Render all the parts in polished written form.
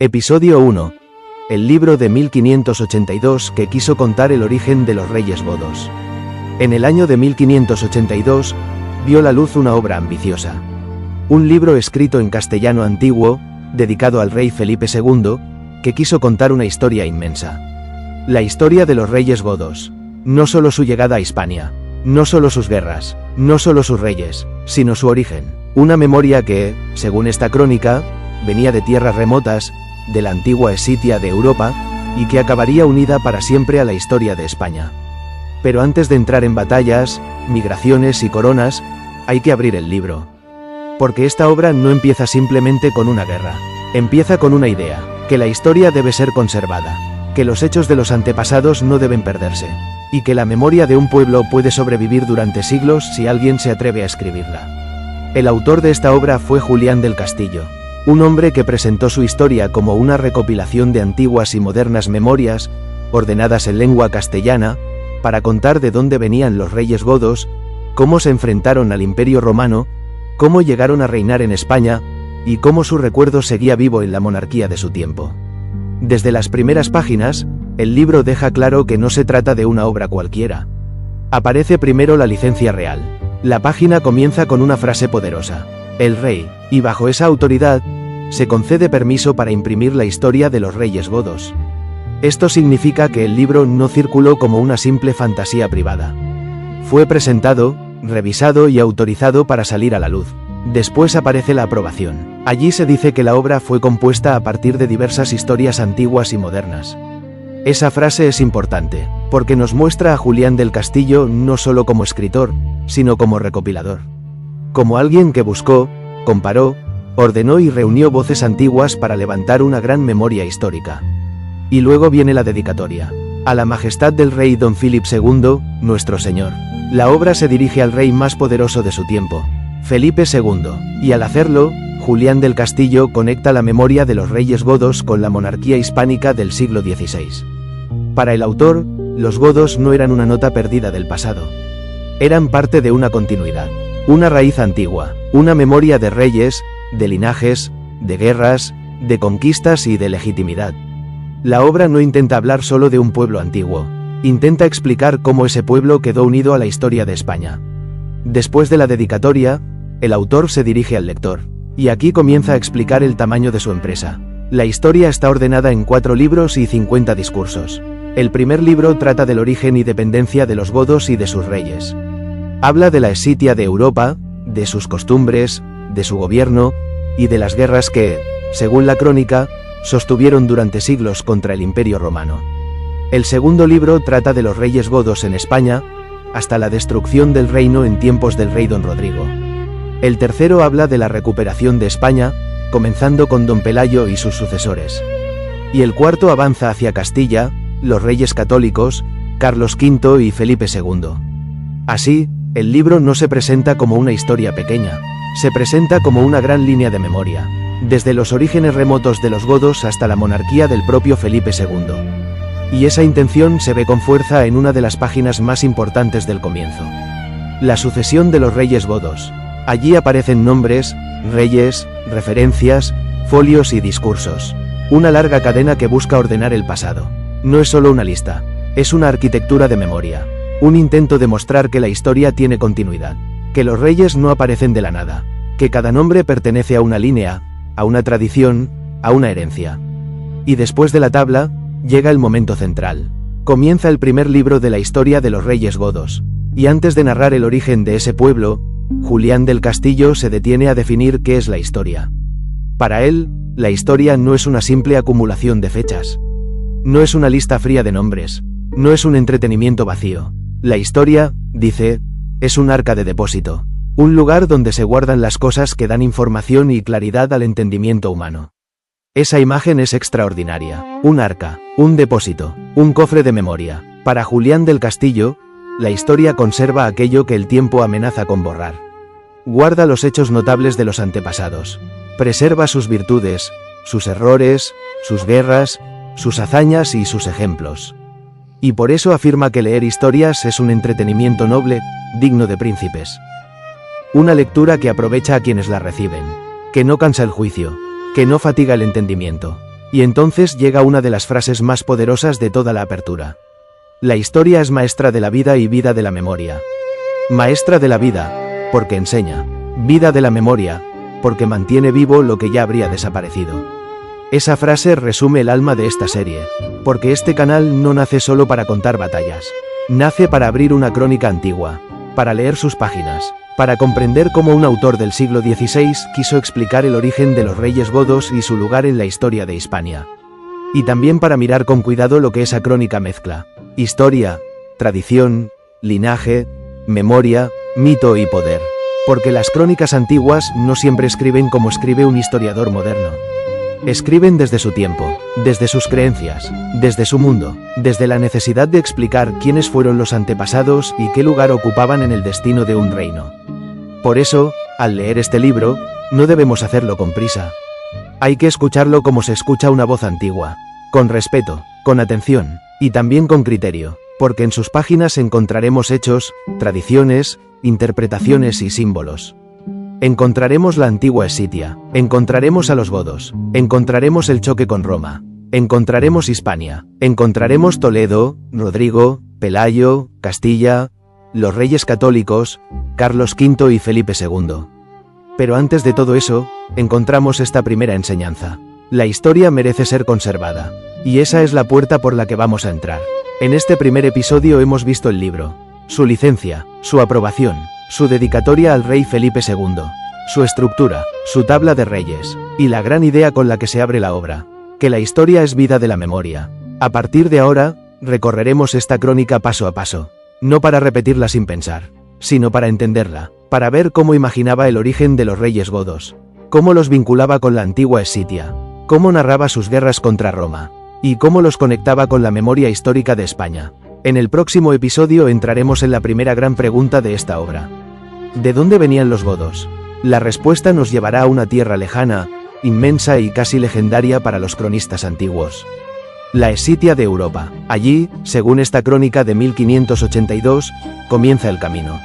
Episodio 1. El libro de 1582 que quiso contar el origen de los reyes godos. En el año de 1582, vio la luz una obra ambiciosa. Un libro escrito en castellano antiguo, dedicado al rey Felipe II, que quiso contar una historia inmensa. La historia de los reyes godos. No solo su llegada a Hispania, no solo sus guerras, no solo sus reyes, sino su origen. Una memoria que, según esta crónica, venía de tierras remotas, de la antigua Escitia de Europa, y que acabaría unida para siempre a la historia de España. Pero antes de entrar en batallas, migraciones y coronas, hay que abrir el libro. Porque esta obra no empieza simplemente con una guerra. Empieza con una idea, que la historia debe ser conservada, que los hechos de los antepasados no deben perderse, y que la memoria de un pueblo puede sobrevivir durante siglos si alguien se atreve a escribirla. El autor de esta obra fue Julián del Castillo, un hombre que presentó su historia como una recopilación de antiguas y modernas memorias, ordenadas en lengua castellana, para contar de dónde venían los reyes godos, cómo se enfrentaron al Imperio Romano, cómo llegaron a reinar en España, y cómo su recuerdo seguía vivo en la monarquía de su tiempo. Desde las primeras páginas, el libro deja claro que no se trata de una obra cualquiera. Aparece primero la licencia real. La página comienza con una frase poderosa: el rey, y bajo esa autoridad, se concede permiso para imprimir la historia de los reyes godos. Esto significa que el libro no circuló como una simple fantasía privada. Fue presentado, revisado y autorizado para salir a la luz. Después aparece la aprobación. Allí se dice que la obra fue compuesta a partir de diversas historias antiguas y modernas. Esa frase es importante, porque nos muestra a Julián del Castillo no solo como escritor, sino como recopilador. Como alguien que buscó, comparó, ordenó y reunió voces antiguas para levantar una gran memoria histórica. Y luego viene la dedicatoria. A la majestad del rey Don Philip II, nuestro señor. La obra se dirige al rey más poderoso de su tiempo, Felipe II, y al hacerlo, Julián del Castillo conecta la memoria de los reyes godos con la monarquía hispánica del siglo XVI. Para el autor, los godos no eran una nota perdida del pasado. Eran parte de una continuidad, una raíz antigua, una memoria de reyes, de linajes, de guerras, de conquistas y de legitimidad. La obra no intenta hablar solo de un pueblo antiguo, intenta explicar cómo ese pueblo quedó unido a la historia de España. Después de la dedicatoria, el autor se dirige al lector, y aquí comienza a explicar el tamaño de su empresa. La historia está ordenada en 4 libros y 50 discursos. El primer libro trata del origen y dependencia de los godos y de sus reyes. Habla de la Escitia de Europa, de sus costumbres, de su gobierno, y de las guerras que, según la crónica, sostuvieron durante siglos contra el Imperio Romano. El segundo libro trata de los reyes godos en España, hasta la destrucción del reino en tiempos del rey Don Rodrigo. El tercero habla de la recuperación de España, comenzando con Don Pelayo y sus sucesores. Y el cuarto avanza hacia Castilla, los reyes católicos, Carlos V y Felipe II. Así, el libro no se presenta como una historia pequeña, se presenta como una gran línea de memoria, desde los orígenes remotos de los godos hasta la monarquía del propio Felipe II. Y esa intención se ve con fuerza en una de las páginas más importantes del comienzo. La sucesión de los reyes godos. Allí aparecen nombres, reyes, referencias, folios y discursos. Una larga cadena que busca ordenar el pasado. No es solo una lista, es una arquitectura de memoria. Un intento de mostrar que la historia tiene continuidad. Que los reyes no aparecen de la nada. Que cada nombre pertenece a una línea, a una tradición, a una herencia. Y después de la tabla, llega el momento central. Comienza el primer libro de la historia de los reyes godos. Y antes de narrar el origen de ese pueblo, Julián del Castillo se detiene a definir qué es la historia. Para él, la historia no es una simple acumulación de fechas. No es una lista fría de nombres. No es un entretenimiento vacío. La historia, dice, es un arca de depósito. Un lugar donde se guardan las cosas que dan información y claridad al entendimiento humano. Esa imagen es extraordinaria. Un arca, un depósito, un cofre de memoria. Para Julián del Castillo, la historia conserva aquello que el tiempo amenaza con borrar. Guarda los hechos notables de los antepasados. Preserva sus virtudes, sus errores, sus guerras, sus hazañas y sus ejemplos. Y por eso afirma que leer historias es un entretenimiento noble, digno de príncipes. Una lectura que aprovecha a quienes la reciben, que no cansa el juicio, que no fatiga el entendimiento, Y entonces llega una de las frases más poderosas de toda la apertura. La historia es maestra de la vida y vida de la memoria. Maestra de la vida, porque enseña. Vida de la memoria, porque mantiene vivo lo que ya habría desaparecido. Esa frase resume el alma de esta serie, porque este canal no nace solo para contar batallas. Nace para abrir una crónica antigua, para leer sus páginas, para comprender cómo un autor del siglo XVI quiso explicar el origen de los reyes godos y su lugar en la historia de Hispania. Y también para mirar con cuidado lo que esa crónica mezcla: historia, tradición, linaje, memoria, mito y poder. Porque las crónicas antiguas no siempre escriben como escribe un historiador moderno. Escriben desde su tiempo, desde sus creencias, desde su mundo, desde la necesidad de explicar quiénes fueron los antepasados y qué lugar ocupaban en el destino de un reino. Por eso, al leer este libro, no debemos hacerlo con prisa. Hay que escucharlo como se escucha una voz antigua, con respeto, con atención, y también con criterio, porque en sus páginas encontraremos hechos, tradiciones, interpretaciones y símbolos. Encontraremos la antigua Escitia, encontraremos a los godos, encontraremos el choque con Roma, encontraremos Hispania, encontraremos Toledo, Rodrigo, Pelayo, Castilla, los reyes católicos, Carlos V y Felipe II. Pero antes de todo eso, encontramos esta primera enseñanza. La historia merece ser conservada, y esa es la puerta por la que vamos a entrar. En este primer episodio hemos visto el libro, su licencia, su aprobación, su dedicatoria al rey Felipe II, su estructura, su tabla de reyes, y la gran idea con la que se abre la obra, que la historia es vida de la memoria. A partir de ahora, recorreremos esta crónica paso a paso, no para repetirla sin pensar, sino para entenderla, para ver cómo imaginaba el origen de los reyes godos, cómo los vinculaba con la antigua Escitia, cómo narraba sus guerras contra Roma, y cómo los conectaba con la memoria histórica de España. En el próximo episodio entraremos en la primera gran pregunta de esta obra. ¿De dónde venían los godos? La respuesta nos llevará a una tierra lejana, inmensa y casi legendaria para los cronistas antiguos. La Escitia de Europa. Allí, según esta crónica de 1582, comienza el camino.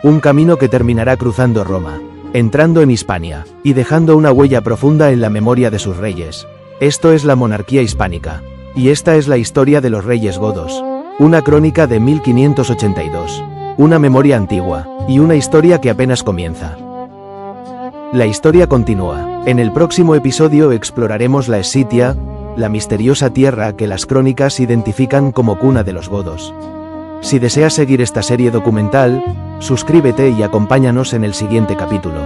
Un camino que terminará cruzando Roma, entrando en Hispania, y dejando una huella profunda en la memoria de sus reyes. Esto es la monarquía hispánica, y esta es la historia de los reyes godos. Una crónica de 1582, una memoria antigua, y una historia que apenas comienza. La historia continúa. En el próximo episodio exploraremos la Escitia, la misteriosa tierra que las crónicas identifican como cuna de los godos. Si deseas seguir esta serie documental, suscríbete y acompáñanos en el siguiente capítulo.